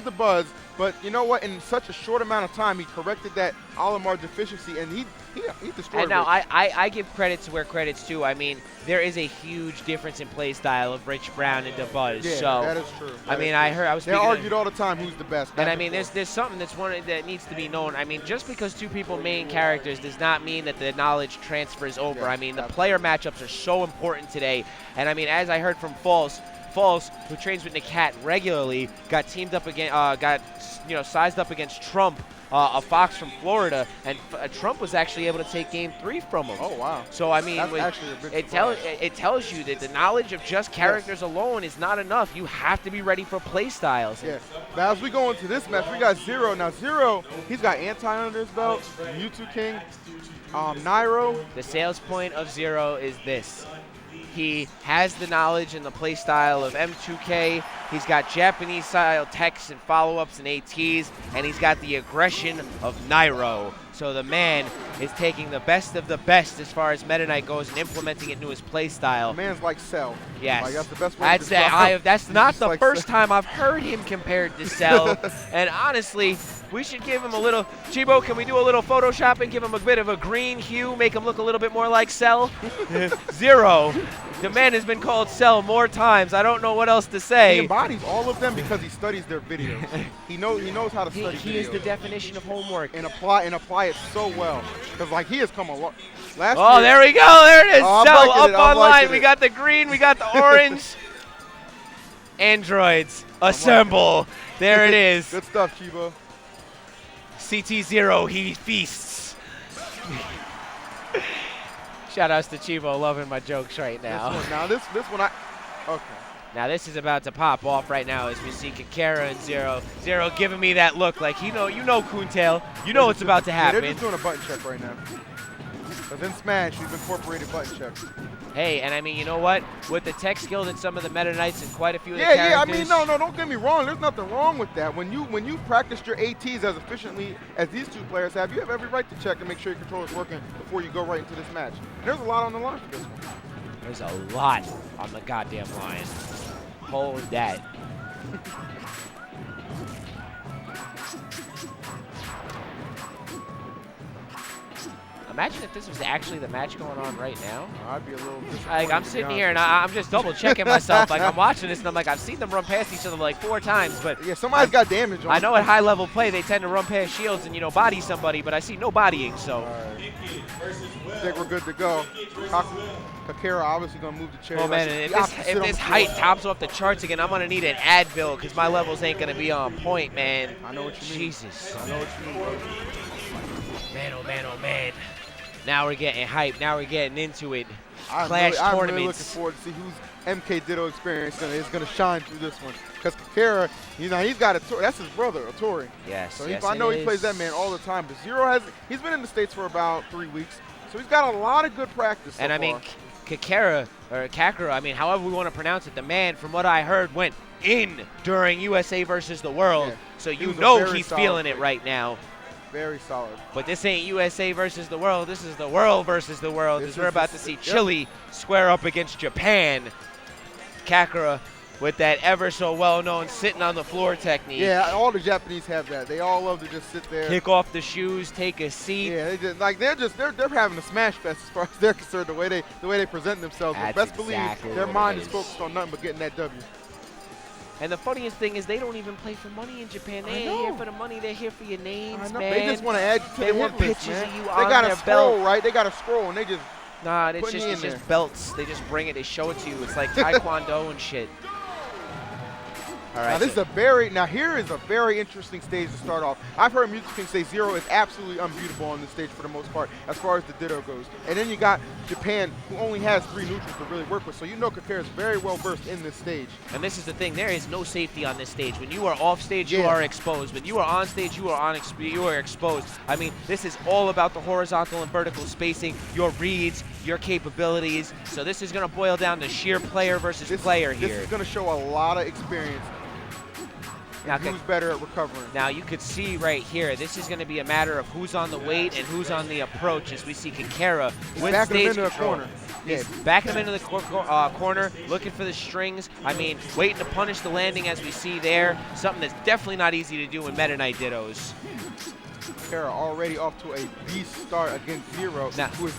the buzz, but you know what? In such a short amount of time, he corrected that Olimar deficiency, and he destroyed And now Rich. I give credit to where credit's due. I mean, there is a huge difference in play style of Rich Brown and DeBuzz. Yeah, so that is true. I mean, I was they speaking argued all the time who's the best. and I mean, there's something that needs to be known. I mean, just because two people main characters does not mean that the knowledge transfers over. Yes, I mean, the player matchups are so important today. And I mean, as I heard from False, who trains with Nakat regularly, got teamed up again, sized up against Trump, a Fox from Florida, and Trump was actually able to take Game 3 from him. Oh wow! So I mean, That's actually a big it tells you that the knowledge of just characters alone is not enough. You have to be ready for play styles. Yeah. Now as we go into this match, we got ZeRo. Now ZeRo, he's got Anti under his belt, Mewtwo King, Nairo. The sales point of ZeRo is this. He has the knowledge and the play style of M2K. He's got Japanese-style techs and follow-ups and ATs, and he's got the aggression of Nairo. So the man is taking the best of the best as far as Meta Knight goes and implementing it into his play style. The man's like Cell. Yes. Like, that's the best way to describe him. That's not the like first time I've heard him compared to Cell. And honestly, we should give him a little, Chibo, can we do a little Photoshop and give him a bit of a green hue, make him look a little bit more like Cell? ZeRo. The man has been called Cell more times. I don't know what else to say. He embodies all of them because he studies their videos. he knows how to study He videos. is the definition of homework. and apply it so well. Because like he has come a lot. Last Oh, year, there we go. There it is. Oh, I'm Cell liking up it. I'm online. liking We it. got the green. We got the orange. Androids, assemble. There it is. Good stuff, Chiba. CT0, he feasts. Shout outs to Chivo, loving my jokes right now. This one, okay. Now this is about to pop off right now as we see Kakera and ZeRo. ZeRo giving me that look like, you know Coontail. You know what's about to happen. They're just doing a button check right now. But in Smash, we've incorporated button checks. Hey, and I mean, you know what? With the tech skill that some of the Meta Knights and quite a few of the Yeah, characters. I mean, no, don't get me wrong. There's nothing wrong with that. When you practiced your ATs as efficiently as these two players have, you have every right to check and make sure your controller's working before you go right into this match. And there's a lot on the line for this one. There's a lot on the goddamn line. Hold that. Imagine if this was actually the match going on right now. I'd be a little disappointed. Like, I'm sitting here and I'm just double checking myself. Like, I'm watching this and I'm like, I've seen them run past each other like 4 times, but Yeah, somebody's got damage on I know at high level play they tend to run past shields and, body somebody, but I see no bodying, so. I think we're good to go. Kakera obviously going to move the chair. Oh man, and if this height tops off the charts again, I'm going to need an Advil because my levels ain't going to be on point, man. I know what you mean. Jesus. I know what you mean. Man, oh man, oh man. Now we're getting hyped. Now we're getting into it. I'm Clash really looking tournaments. forward to see whose MK Ditto experience is going to shine through this one. Because Kakera, he's got that's his brother, Tori. Yes, So yes, I know it he plays that man all the time. But ZeRo he's been in the States for about 3 weeks. So he's got a lot of good practice so And I mean, Kakera, or Kakera, I mean, however we want to pronounce it, the man, from what I heard, went in during USA versus the World. Yeah. So He you was a know very he's solid feeling it player. right now. Very solid. But this ain't USA versus the World. This is the World versus the World. This Because we're is about the- to see yep. Chile square up against Japan. Kakera with that ever so well-known sitting on the floor technique. Yeah, all the Japanese have that. They all love to just sit there. Kick off the shoes, take a seat. Yeah, they're having a smash fest as far as they're concerned. The way they present themselves. But That's best believe exactly their what mind it is is. focused on nothing but getting that W. And the funniest thing is they don't even play for money in Japan. They I ain't know. here for the money. They're here for your names, I know. man. They just want to add you to They the want hit list, pictures man. of you They on got their a scroll, belt. right? They got a scroll, and they just Nah, it's putting you in just there. belts. They just bring it. They show it to you. It's like Taekwondo and shit. All right. Now this is here is a very interesting stage to start off. I've heard Music King say ZeRo is absolutely unbeatable on this stage for the most part as far as the Ditto goes. And then you got Japan, who only has 3 neutrals to really work with. So you know Kakera is very well versed in this stage. And this is the thing. There is no safety on this stage. When you are off stage, you Yeah. are exposed. When you are on stage, you are exposed. I mean, this is all about the horizontal and vertical spacing, your reads, your capabilities. So this is going to boil down to sheer player versus player here. This is going to show a lot of experience. Now, and who's better at recovering. Now you could see right here, this is going to be a matter of who's on the weight and who's on the approach as we see Kakera with stage control. He's backing him into the corner, looking for the strings. I mean, waiting to punish the landing as we see there. Something that's definitely not easy to do in Meta Knight Dittos. Kakera already off to a beast start against ZeRo, who is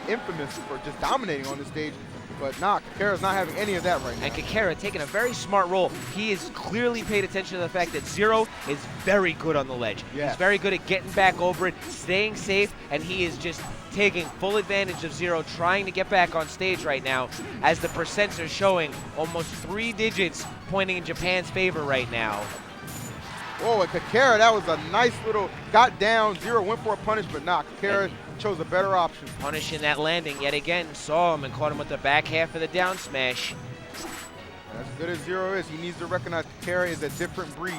infamous for just dominating on the stage. But Kakera's not having any of that right now. And Kakera taking a very smart role. He has clearly paid attention to the fact that ZeRo is very good on the ledge. Yes. He's very good at getting back over it, staying safe, and he is just taking full advantage of ZeRo, trying to get back on stage right now, as the percents are showing almost 3 digits pointing in Japan's favor right now. Oh, and Kakera, that was a nice little, got down, ZeRo went for a punish, but Kakera chose a better option. Punishing that landing yet again, saw him and caught him with the back half of the down smash. As good as ZeRo is, he needs to recognize Kakera is a different breed.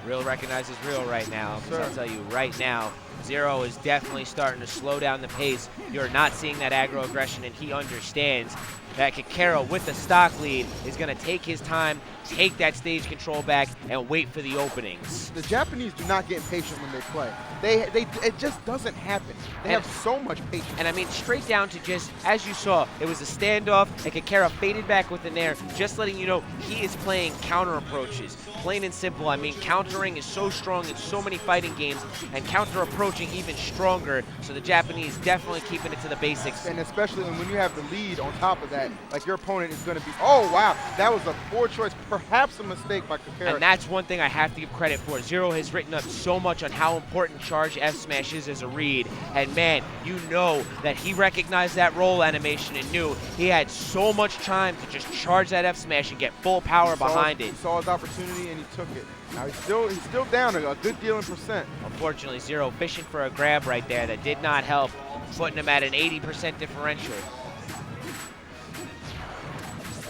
Real recognizes real right now, because Sure. I'll tell you right now, ZeRo is definitely starting to slow down the pace. You're not seeing that aggro aggression, and he understands that Kakera with the stock lead is going to take his time, take that stage control back, and wait for the openings. The Japanese do not get impatient when they play. It just doesn't happen. They have so much patience. And I mean, straight down to just, as you saw, it was a standoff, and Kakera faded back with the nair, just letting you know he is playing counter approaches. Plain and simple, I mean, countering is so strong in so many fighting games, and counter approaching even stronger, so the Japanese definitely keeping it to the basics. And especially when you have the lead on top of that, like your opponent is going to be, oh wow, that was a poor choice, perhaps a mistake by Kakera. And that's one thing I have to give credit for. ZeRo has written up so much on how important charge F smash is as a read, and man, you know that he recognized that roll animation and knew he had so much time to just charge that F smash and get full power behind it. He saw his opportunity and he took it. Now he's still down a good deal in percent. Unfortunately, ZeRo fishing for a grab right there that did not help, putting him at an 80% differential.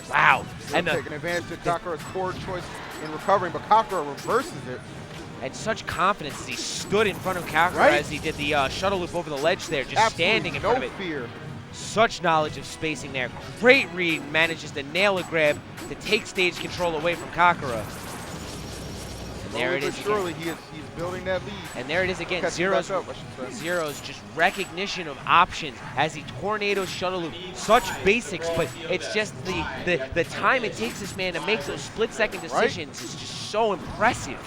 Wow. And taking advantage of Kakera's poor choice in recovering, but Kakera reverses it. And such confidence as he stood in front of Kakera as he did the shuttle loop over the ledge there, just standing in front of it. Fear. Such knowledge of spacing there. Great read, manages to nail a grab to take stage control away from Kakera. And there it is Surely he's building that lead. And there it is again, ZeRo's just recognition of options as he tornadoes shuttle loop. Such basics, but it's just the time it takes this man to make those split-second decisions is just so impressive.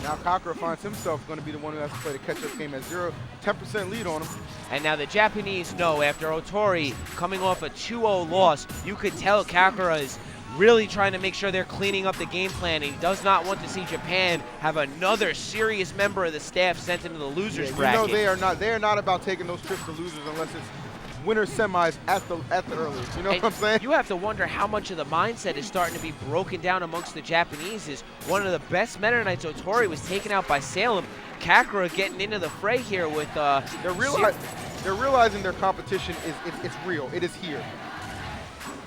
Now Kakera finds himself going to be the one who has to play the catch-up game at ZeRo. 10% lead on him. And now the Japanese know after Otori coming off a 2-0 loss, you could tell Kakera is really trying to make sure they're cleaning up the game plan, and he does not want to see Japan have another serious member of the staff sent into the losers bracket. You know they are not about taking those trips to losers unless it's winner semis at the earliest. You know what I'm saying? You have to wonder how much of the mindset is starting to be broken down amongst the Japanese. Is one of the best Meta Knights, Otori, was taken out by Salem. Kakera getting into the fray here with they're realizing their competition it's real. It is here.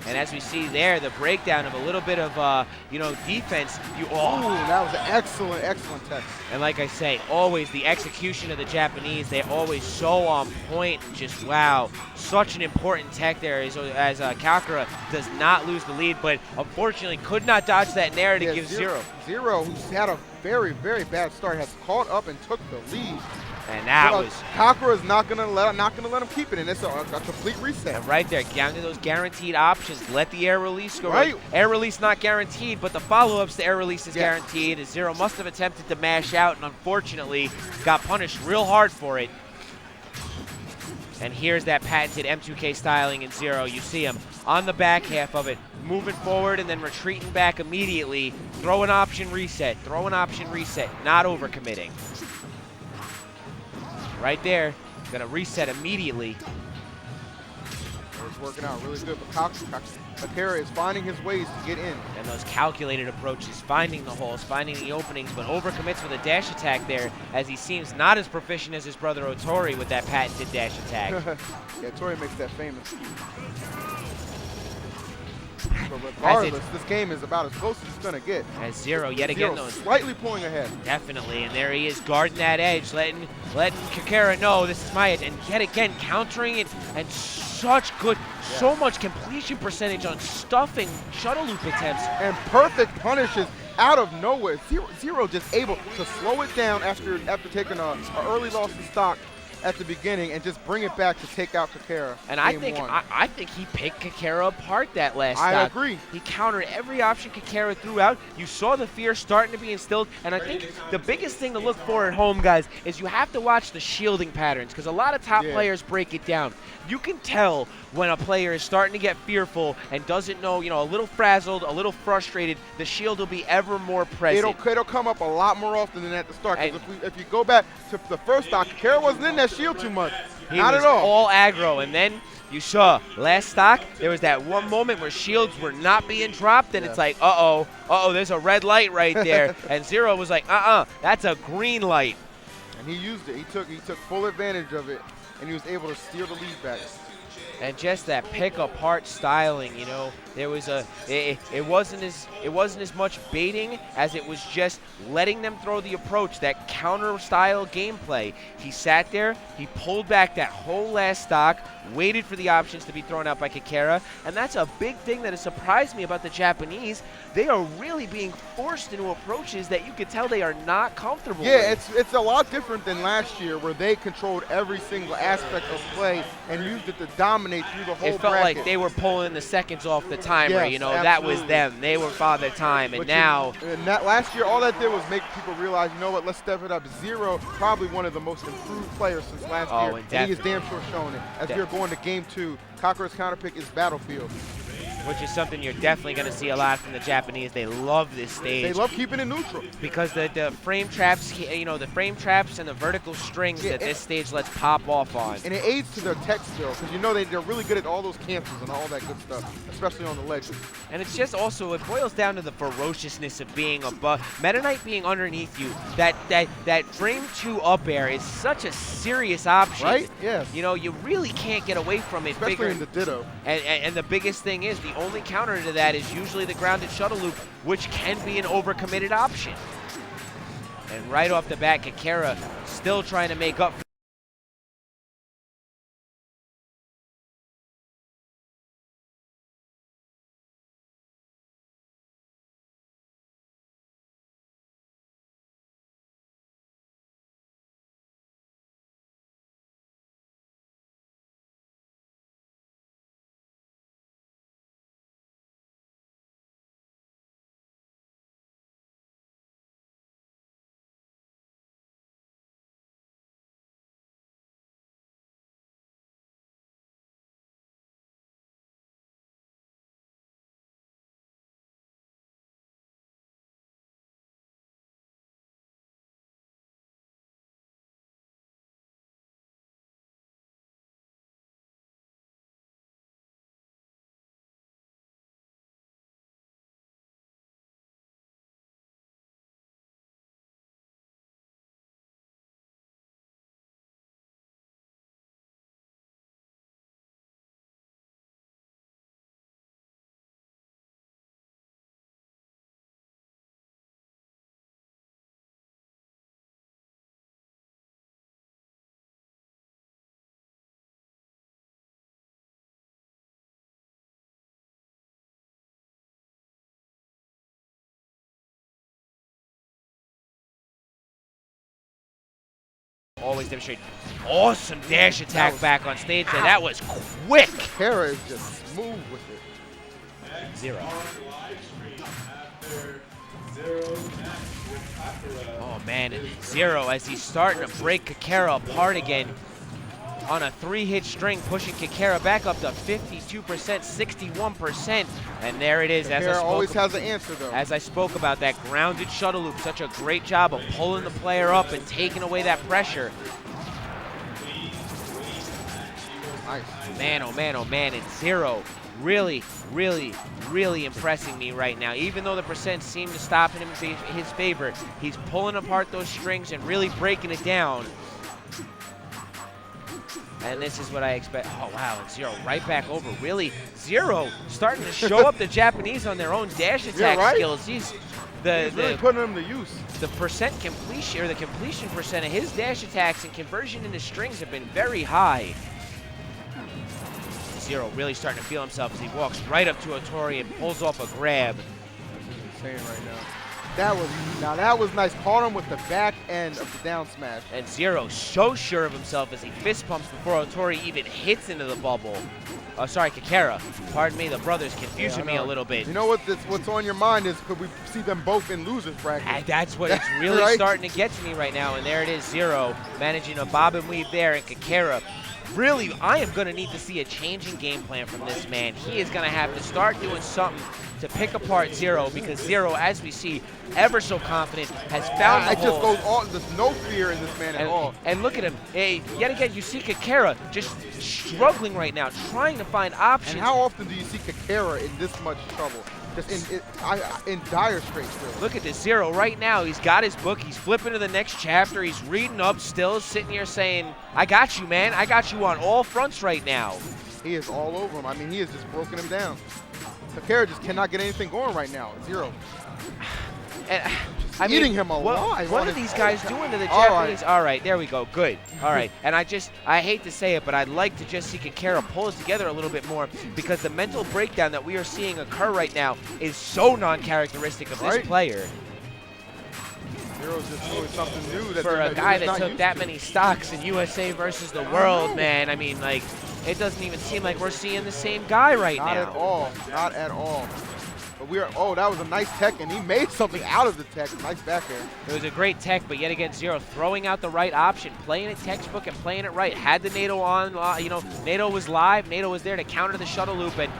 And as we see there, the breakdown of a little bit of defense. Ooh, that was an excellent test. And like I say, always the execution of the Japanese, they're always so on point. Just wow, such an important tech there as Kakera does not lose the lead, but unfortunately could not dodge that nair to give ZeRo. ZeRo, who's had a very bad start, has caught up and took the lead. And that was Kakera is not gonna let him keep it, and it's a complete reset. And right there, down to those guaranteed options. Let the air release go. Right. Air release not guaranteed, but the follow-ups to air release is guaranteed. As ZeRo must have attempted to mash out, and unfortunately got punished real hard for it. And here's that patented M2K styling in ZeRo. You see him on the back half of it, moving forward and then retreating back immediately. Throw an option reset, not overcommitting. Right there, gonna reset immediately. It's working out really good, but Kakera is finding his ways to get in. And those calculated approaches, finding the holes, finding the openings, but overcommits with a dash attack there, as he seems not as proficient as his brother Otori with that patented dash attack. Yeah, Otori makes that famous. But regardless, this game is about as close as it's going to get. As ZeRo, yet again, though, slightly pulling ahead. Definitely, and there he is guarding that edge, letting Kakera know this is my edge, and yet again countering it, and so much completion percentage on stuffing shuttle loop attempts. And perfect punishes. out of nowhere, ZeRo just able to slow it down after taking a early loss in stock at the beginning and just bring it back to take out Kakera. And I think he picked Kakera apart that last I stock. agree. He countered every option Kakera threw out. You saw the fear starting to be instilled, and I think the biggest thing to look for at home, guys, is you have to watch the shielding patterns, because a lot of top players break it down. You can tell when a player is starting to get fearful and doesn't know, you know, a little frazzled, a little frustrated, the shield will be ever more present. It'll come up a lot more often than at the start. Because if you go back to the first stock, Kakera wasn't in that shield too much. Not at all. All aggro, and then you saw last stock, there was that one moment where shields were not being dropped, and it's like, uh-oh, there's a red light right there. And ZeRo was like, that's a green light. And he used it. He took full advantage of it, and he was able to steal the lead back. And just that pick apart styling, you know, there was it wasn't as much baiting as it was just letting them throw the approach, that counter style gameplay. He sat there, he pulled back that whole last stock, waited for the options to be thrown out by Kakera, and that's a big thing that has surprised me about the Japanese. They are really being forced into approaches that you could tell they are not comfortable with. It's a lot different than last year, where they controlled every single aspect of play and used it to dominate through the whole It felt bracket. like they were pulling the seconds off the timer, Yes, you know, absolutely. that was them. They were Father Time, and But now... last year, all that did was make people realize, you know what, let's step it up. ZeRo, probably one of the most improved players since last year, and he is damn sure showing it. As we are going to game 2, Kakera's counterpick is Battlefield. Which is something you're definitely going to see a lot from the Japanese. They love this stage. They love keeping it neutral. Because the frame traps, you know, the frame traps and the vertical strings that this stage lets pop off on. And it aids to their tech skill, because you know they're really good at all those cancels and all that good stuff, especially on the ledge. And it's just also, it boils down to the ferociousness of being above, Meta Knight being underneath you. That frame 2 up air is such a serious option. Right? Yes. You know, you really can't get away from it. Especially in the Ditto. And the biggest thing is, the only counter to that is usually the grounded shuttle loop, which can be an overcommitted option. And right off the bat, Kakera still trying to make up for always demonstrate awesome dash attack back on stage there. That was quick. Kakera is just smooth with it. ZeRo. Oh man, and ZeRo as he's starting to break Kakera apart again on a 3-hit string, pushing Kakera back up to 52%, 61%, and there it is. Kakera always has an answer though. As I spoke about, that grounded shuttle loop, such a great job of pulling the player up and taking away that pressure. Nice. Man, oh man, oh man, and ZeRo really, really, really impressing me right now. Even though the percent seemed to stop in his favor, he's pulling apart those strings and really breaking it down. And this is what I expect. Oh, wow, and ZeRo right back over. Really, ZeRo starting to show up the Japanese on their own dash attack skills. He's really putting them to use. The percent completion, or the completion percent of his dash attacks and conversion into strings have been very high. ZeRo really starting to feel himself as he walks right up to Otori and pulls off a grab. That's insane right now. That was nice. Caught him with the back end of the down smash. And ZeRo so sure of himself as he fist pumps before Otori even hits into the bubble. Oh, sorry, Kakera. Pardon me, the brothers confusing me a little bit. You know what's on your mind is could we see them both in losers bracket? And that's what it's really right? starting to get to me right now. And there it is, ZeRo managing to bob and weave there, and Kakera. Really, I am going to need to see a change in game plan from this man. He is going to have to start doing something to pick apart ZeRo, because ZeRo, as we see, ever so confident, has found the it just hole. goes all. There's no fear in this man at all. And look at him. Yet again, you see Kakera just struggling right now, trying to find options. And how often do you see Kakera in this much trouble? Just in dire straits, really. Look at this ZeRo right now. He's got his book. He's flipping to the next chapter. He's reading up still, sitting here saying, I got you, man. I got you on all fronts right now. He is all over him. I mean, he has just broken him down. Kakera just cannot get anything going right now. ZeRo. And, Eating him alive. What are these guys doing to the Japanese? All right, there we go. Good. All right. And I hate to say it, but I'd like to just see Kakera pull us together a little bit more, because the mental breakdown that we are seeing occur right now is so non-characteristic of this player. ZeRo's just doing something new. For a guy that took that many stocks in USA versus the world, man. I mean, like, it doesn't even seem like we're seeing the same guy right now. Not at all. Not at all. But that was a nice tech, and he made something out of the tech. Nice back air. It was a great tech, but yet again, ZeRo throwing out the right option, playing it textbook and playing it right. Had the NATO on, NATO was live. NATO was there to counter the shuttle loop, and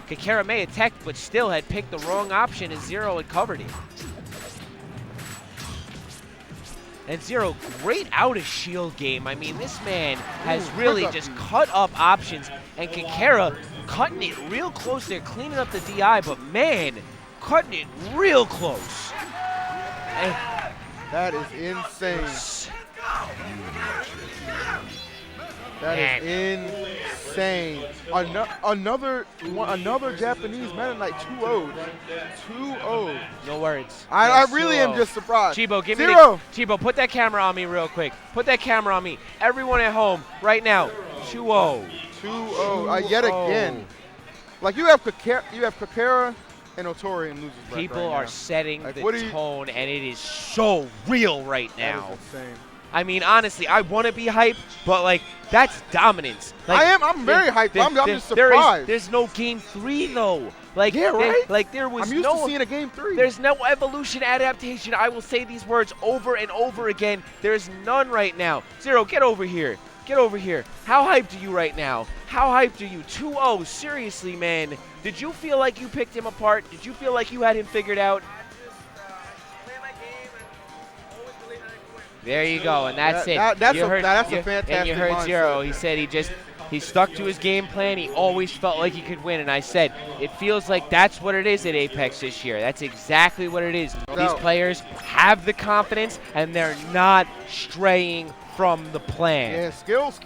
Kakera may have teched, but still had picked the wrong option, and ZeRo had covered it. And ZeRo, great out of shield game. I mean, this man has really just cut up options, and Kakera cutting it real close there, cleaning up the DI, but man, cutting it real close. And that is insane. That is insane. Another Japanese Meta Knight 2-0'd. 2-0. No words. I really am just surprised. Chibo, give ZeRo. me Chibo, put that camera on me real quick. Put that camera on me. Everyone at home, right now. 2-0. 2-0. Yet again. Like you have Kakera and Otori in losers bracket. People right are now. setting like, the tone, and it is so real right now. That is insane. I mean, honestly, I want to be hyped, but like that's dominance. Like, I'm very hyped. I'm just surprised. There's no game 3 though. Like, yeah, right? There was I'm used to seeing a game 3. There's no evolution adaptation. I will say these words over and over again. There's none right now. ZeRo, get over here. Get over here. How hyped are you right now? How hyped are you? 2-0. Seriously, man. Did you feel like you picked him apart? Did you feel like you had him figured out? There you go, and that's it. That's a fantastic And you heard mindset. ZeRo. He said he stuck to his game plan. He always felt like he could win, and I said it feels like that's what it is at Apex this year. That's exactly what it is. These players have the confidence, and they're not straying from the plan. Yeah, skills